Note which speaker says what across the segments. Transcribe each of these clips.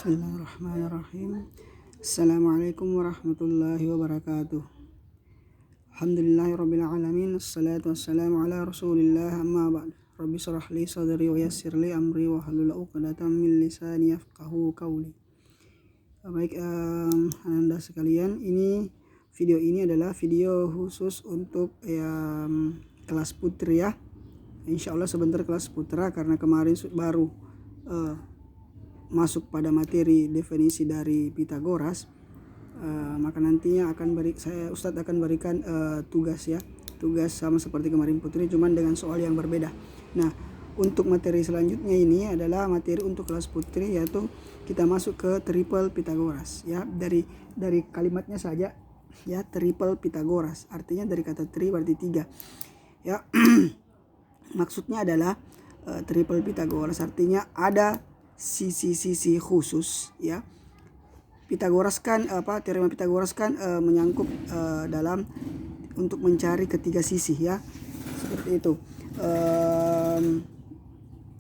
Speaker 1: Bismillahirrahmanirrahim. Assalamualaikum warahmatullahi wabarakatuh. Alhamdulillahirabbil alamin. Assalatu wassalamu ala Rasulillah, amma ba'd. Rabbi shrah li sadri wa yassir li amri wa hlul 'uqdatam min lisani yafqahu qawli. Baik, Anda sekalian, video ini adalah video khusus untuk kelas putri ya. Insyaallah sebentar kelas putra karena kemarin baru masuk pada materi definisi dari Pitagoras, maka nantinya Ustadz akan berikan tugas sama seperti kemarin putri, cuman dengan soal yang berbeda. Nah, untuk materi selanjutnya ini adalah materi untuk kelas putri, yaitu kita masuk ke triple Pitagoras ya. Dari kalimatnya saja ya, triple Pitagoras artinya dari kata tri berarti 3 ya. Maksudnya adalah triple Pitagoras artinya ada sisi-sisi khusus ya. Pitagoras kan teorema Pitagoras kan menyangkut dalam untuk mencari ketiga sisi ya, seperti itu.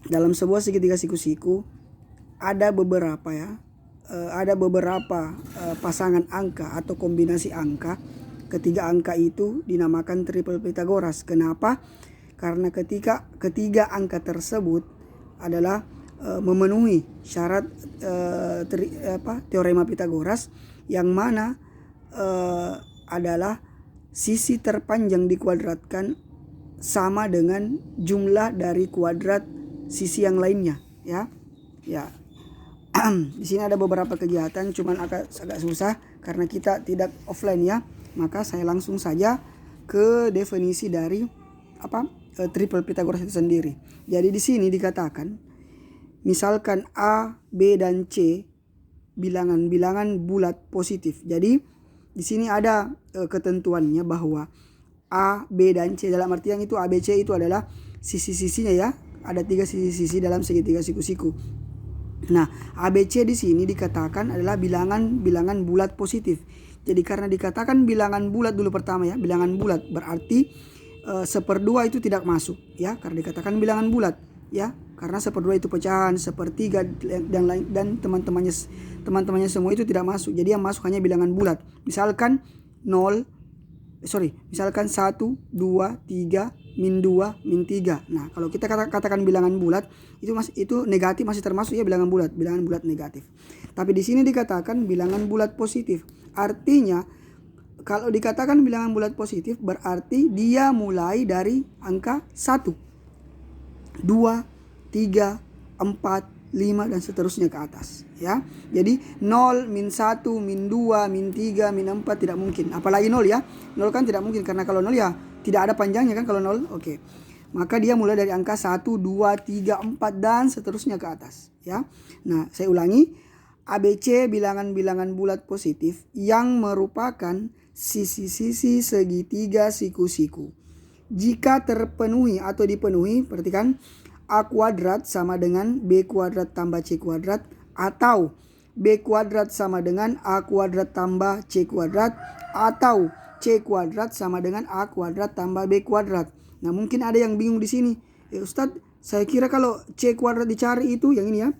Speaker 1: Dalam sebuah segitiga siku-siku ada beberapa pasangan angka atau kombinasi angka. Ketiga angka itu dinamakan triple Pitagoras. Kenapa? Karena ketiga angka tersebut adalah memenuhi syarat teorema Pitagoras, yang mana adalah sisi terpanjang dikuadratkan sama dengan jumlah dari kuadrat sisi yang lainnya ya. Di sini ada beberapa kegiatan, cuman agak susah karena kita tidak offline ya. Maka saya langsung saja ke definisi dari triple Pitagoras itu sendiri. Jadi di sini dikatakan, misalkan A, B, dan C bilangan-bilangan bulat positif. Jadi di sini ada ketentuannya bahwa A, B, dan C dalam artian itu A, B, C itu adalah sisi-sisinya ya. Ada 3 sisi-sisi dalam segitiga siku-siku. Nah, A, B, C di sini dikatakan adalah bilangan-bilangan bulat positif. Jadi karena dikatakan bilangan bulat dulu pertama ya, bilangan bulat berarti 1/2 itu tidak masuk ya, karena dikatakan bilangan bulat ya. Karena 1/2 itu pecahan, 1/3 dan teman-temannya semua itu tidak masuk. Jadi yang masuk hanya bilangan bulat. Misalkan 1, 2, 3, min 2, min 3. Nah, kalau kita katakan bilangan bulat, itu negatif masih termasuk ya, bilangan bulat negatif. Tapi di sini dikatakan bilangan bulat positif. Artinya kalau dikatakan bilangan bulat positif berarti dia mulai dari angka 1, 2, 3, 4, 5 dan seterusnya ke atas ya. Jadi 0, min 1, min 2, min 3, min 4 tidak mungkin. Apalagi 0 ya. 0 kan tidak mungkin karena kalau 0 ya tidak ada panjangnya kan kalau 0. Oke. Maka dia mulai dari angka 1, 2, 3, 4 dan seterusnya ke atas ya. Nah, saya ulangi. ABC bilangan-bilangan bulat positif yang merupakan sisi-sisi segitiga siku-siku. Jika terpenuhi atau dipenuhi, perhatikan, A kuadrat sama dengan B kuadrat tambah C kuadrat, atau B kuadrat sama dengan A kuadrat tambah C kuadrat, atau C kuadrat sama dengan A kuadrat tambah B kuadrat. Nah, mungkin ada yang bingung di sini. Ustadz, saya kira kalau C kuadrat dicari itu yang ini ya.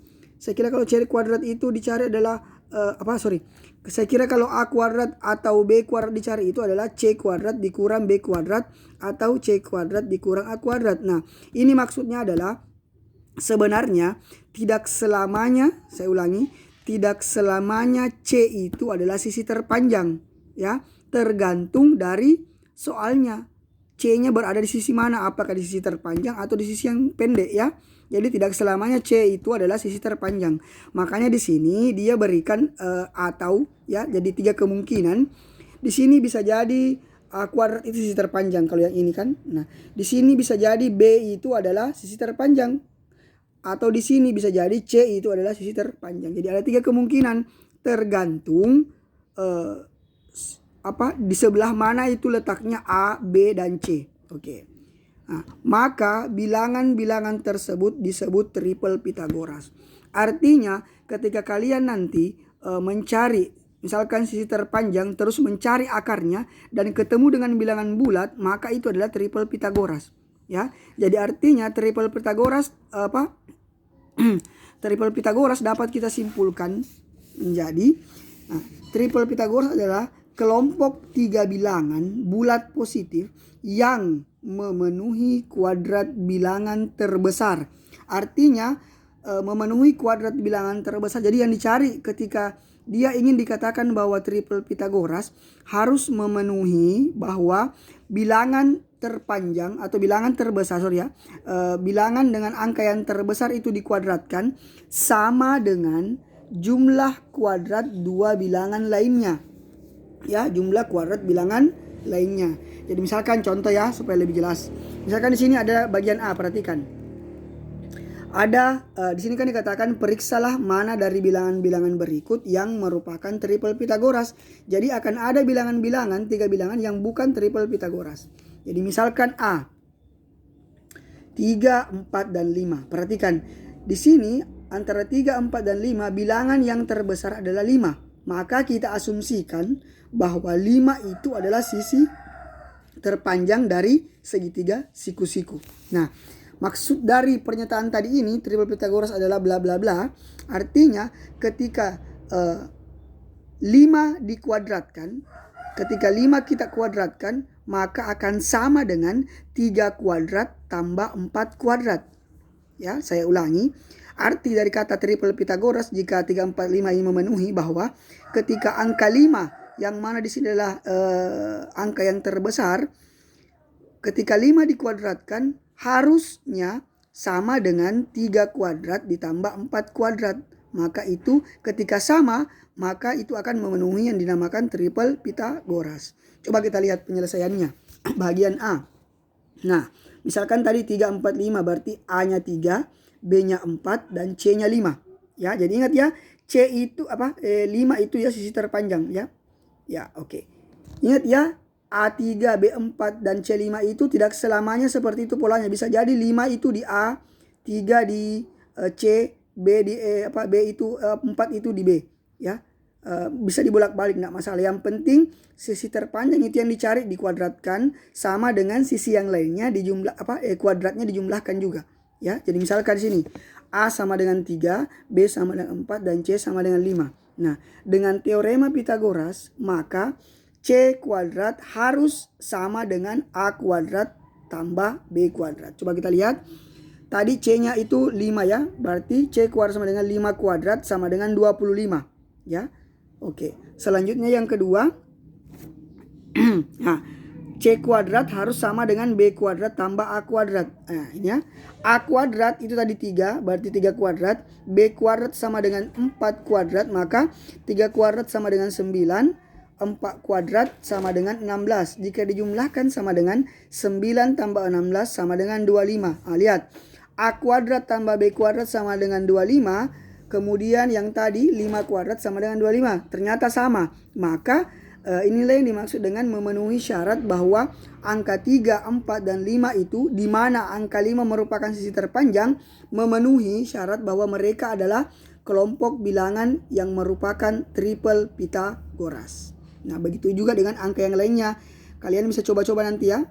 Speaker 1: Saya kira kalau C kuadrat itu dicari adalah saya kira kalau A kuadrat atau B kuadrat dicari itu adalah C kuadrat dikurang B kuadrat atau C kuadrat dikurang A kuadrat. Nah, ini maksudnya adalah sebenarnya tidak selamanya, saya ulangi, tidak selamanya C itu adalah sisi terpanjang ya. Tergantung dari soalnya. C-nya berada di sisi mana? Apakah di sisi terpanjang atau di sisi yang pendek ya? Jadi tidak selamanya C itu adalah sisi terpanjang. Makanya di sini dia berikan atau ya, jadi 3 kemungkinan. Di sini bisa jadi A kuadrat itu sisi terpanjang kalau yang ini kan. Nah, di sini bisa jadi B itu adalah sisi terpanjang. Atau di sini bisa jadi C itu adalah sisi terpanjang. Jadi ada 3 kemungkinan tergantung di sebelah mana itu letaknya A, B, dan C. Oke. Nah, maka bilangan-bilangan tersebut disebut triple Pitagoras. Artinya ketika kalian nanti mencari misalkan sisi terpanjang terus mencari akarnya dan ketemu dengan bilangan bulat, maka itu adalah triple Pitagoras ya. Jadi artinya triple Pitagoras triple Pythagoras dapat kita simpulkan menjadi triple Pythagoras adalah kelompok 3 bilangan bulat positif yang memenuhi kuadrat bilangan terbesar. Artinya memenuhi kuadrat bilangan terbesar. Jadi yang dicari ketika dia ingin dikatakan bahwa triple Pythagoras harus memenuhi bahwa bilangan terpanjang atau bilangan terbesar, bilangan dengan angka yang terbesar itu dikuadratkan sama dengan jumlah kuadrat dua bilangan lainnya. Ya, jumlah kuadrat bilangan lainnya. Jadi misalkan contoh ya supaya lebih jelas. Misalkan di sini ada bagian A, perhatikan. Ada di sini kan dikatakan periksalah mana dari bilangan-bilangan berikut yang merupakan triple Pythagoras. Jadi akan ada bilangan-bilangan, 3 bilangan yang bukan triple Pythagoras. Jadi misalkan A 3, 4 dan 5. Perhatikan di sini antara 3, 4 dan 5 bilangan yang terbesar adalah 5. Maka kita asumsikan bahwa 5 itu adalah sisi terpanjang dari segitiga siku-siku. Nah, maksud dari pernyataan tadi ini triple Pythagoras adalah bla bla bla. Artinya ketika 5 dikuadratkan, ketika 5 kita kuadratkan, maka akan sama dengan 3 kuadrat tambah 4 kuadrat. Ya, saya ulangi. Arti dari kata triple Pythagoras jika 3, 4, 5 ini memenuhi bahwa ketika angka 5 yang mana di sini adalah angka yang terbesar, ketika 5 dikuadratkan harusnya sama dengan 3 kuadrat ditambah 4 kuadrat. Maka itu ketika sama, maka itu akan memenuhi yang dinamakan triple Pythagoras. Coba kita lihat penyelesaiannya. Bagian A. Nah, misalkan tadi 3, 4, 5 berarti A-nya 3, B-nya 4 dan C-nya 5. Ya, jadi ingat ya, C itu 5 itu ya sisi terpanjang ya. Ya, oke. Ingat ya, A3, B4 dan C5 itu tidak selamanya seperti itu polanya. Bisa jadi 5 itu di A, 3 di C, B di B itu 4 itu di B, ya. Bisa dibolak-balik enggak masalah. Yang penting sisi terpanjang itu yang dicari dikuadratkan sama dengan sisi yang lainnya dijumlah kuadratnya dijumlahkan juga, ya. Jadi misalkan di sini A sama dengan 3, B sama dengan 4 dan C sama dengan 5. Nah, dengan teorema Pythagoras maka C kuadrat harus sama dengan A kuadrat tambah B kuadrat. Coba kita lihat. Tadi C-nya itu 5 ya. Berarti C kuadrat sama dengan 5 kuadrat sama dengan 25. Ya. Oke. Selanjutnya yang kedua. Nah, C kuadrat harus sama dengan B kuadrat tambah A kuadrat. Nah, ini ya. A kuadrat itu tadi 3, berarti 3 kuadrat. B kuadrat sama dengan 4 kuadrat. Maka 3 kuadrat sama dengan 9. 4 kuadrat sama dengan 16. Jika dijumlahkan sama dengan 9 tambah 16 sama dengan 25. Lihat. A kuadrat tambah B kuadrat sama dengan 25. Kemudian yang tadi 5 kuadrat sama dengan 25. Ternyata sama. Maka inilah yang dimaksud dengan memenuhi syarat bahwa angka 3, 4, dan 5 itu di mana angka 5 merupakan sisi terpanjang memenuhi syarat bahwa mereka adalah kelompok bilangan yang merupakan triple Pythagoras. Nah, begitu juga dengan angka yang lainnya. Kalian bisa coba-coba nanti ya.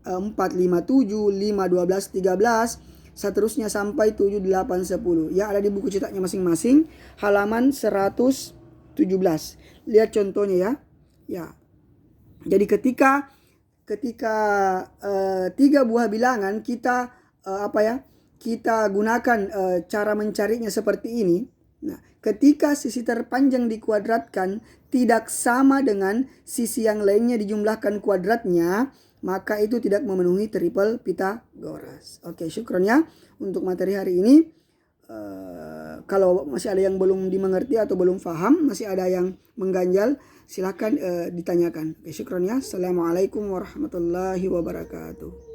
Speaker 1: 4, 5, 7, 5, 12, 13, seterusnya sampai 7, 8, 10. Ya, ada di buku cetaknya masing-masing. Halaman 117. Lihat contohnya ya. Ya. Jadi ketika 3 buah bilangan kita kita gunakan cara mencarinya seperti ini. Nah, ketika sisi terpanjang dikuadratkan tidak sama dengan sisi yang lainnya dijumlahkan kuadratnya, maka itu tidak memenuhi triple Pythagoras. Oke, syukron ya untuk materi hari ini. Kalau masih ada yang belum dimengerti atau belum paham, masih ada yang mengganjal, silakan ditanyakan. Oke, syukron ya. Assalamualaikum warahmatullahi wabarakatuh.